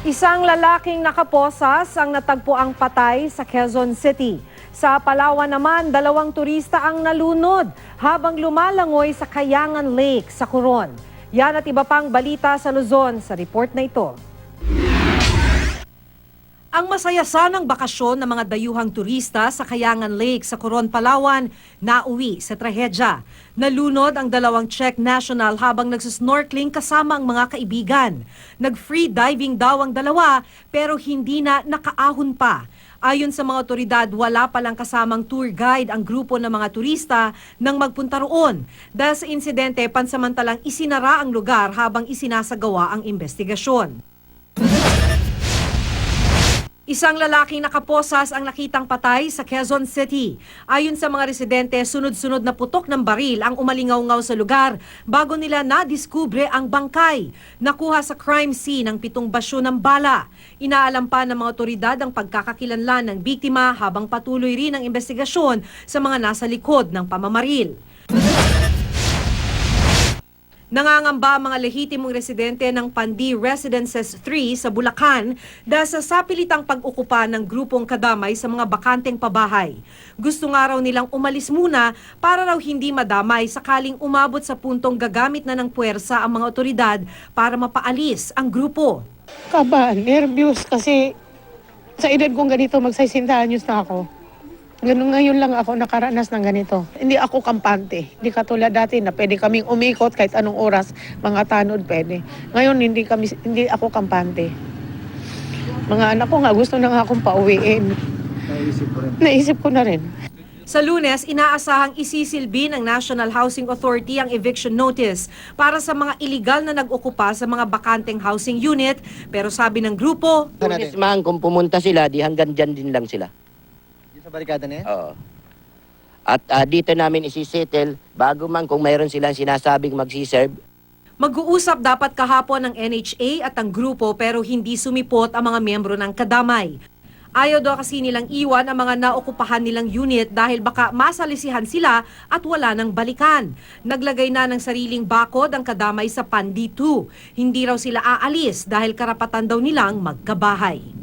Isang lalaking nakaposas ang natagpuang patay sa Quezon City. Sa Palawan naman, 2 turista ang nalunod habang lumalangoy sa Kayangan Lake sa Coron. Yan at iba pang balita sa Luzon sa report na ito. Ang masaya sanang bakasyon ng mga dayuhang turista sa Kayangan Lake sa Coron, Palawan, nauwi sa trahedya. Nalunod ang 2 Czech national habang nagsusnorkeling kasama ang mga kaibigan. Nag-free diving daw ang 2 pero hindi na nakaahon pa. Ayon sa mga otoridad, wala palang kasamang tour guide ang grupo ng mga turista nang magpunta roon. Dahil sa insidente, pansamantalang isinara ang lugar habang isinasagawa ang investigasyon. Isang lalaking nakaposas ang nakitang patay sa Quezon City. Ayon sa mga residente, sunod-sunod na putok ng baril ang umalingaw-ngaw sa lugar bago nila nadiskubre ang bangkay. Nakuha sa crime scene ang 7 basyo ng bala. Inaalam pa ng mga otoridad ang pagkakakilanlan ng biktima habang patuloy rin ang investigasyon sa mga nasa likod ng pamamaril. Nangangamba ang mga lehitimong residente ng Pandi Residences 3 sa Bulacan dahil sa sapilitang pag-ukupa ng grupong kadamay sa mga bakanteng pabahay. Gusto nga raw nilang umalis muna para raw hindi madamay sakaling umabot sa puntong gagamit na ng puwersa ang mga otoridad para mapaalis ang grupo. Kaba, nervyos kasi sa edad kong ganito, mag-60 anyos na ako. Ganun ngayon lang ako nakaranas ng ganito. Hindi ako kampante. Hindi katulad dati na pwede kaming umikot kahit anong oras, mga tanod pwede. Ngayon hindi ako kampante. Mga anak ko nga gusto na nga akong pauwiin. Naisip ko na rin. Sa Lunes, inaasahang isisilbi ng National Housing Authority ang eviction notice para sa mga iligal na nag-okupa sa mga bakanteng housing unit. Pero sabi ng grupo, Lunes man, kung pumunta sila, di hanggang dyan din lang sila. Sa barikada na yan? Oo. At dito namin isisettle, bago man kung mayroon silang sinasabing magsiserve. mag-uusap dapat kahapon ng NHA at ang grupo pero hindi sumipot ang mga miyembro ng kadamay. Ayaw daw kasi nilang iwan ang mga naokupahan nilang unit dahil baka masalisihan sila at wala nang balikan. Naglagay na ng sariling bakod ang kadamay sa Pandi 2. Hindi raw sila aalis dahil karapatan daw nilang magkabahay.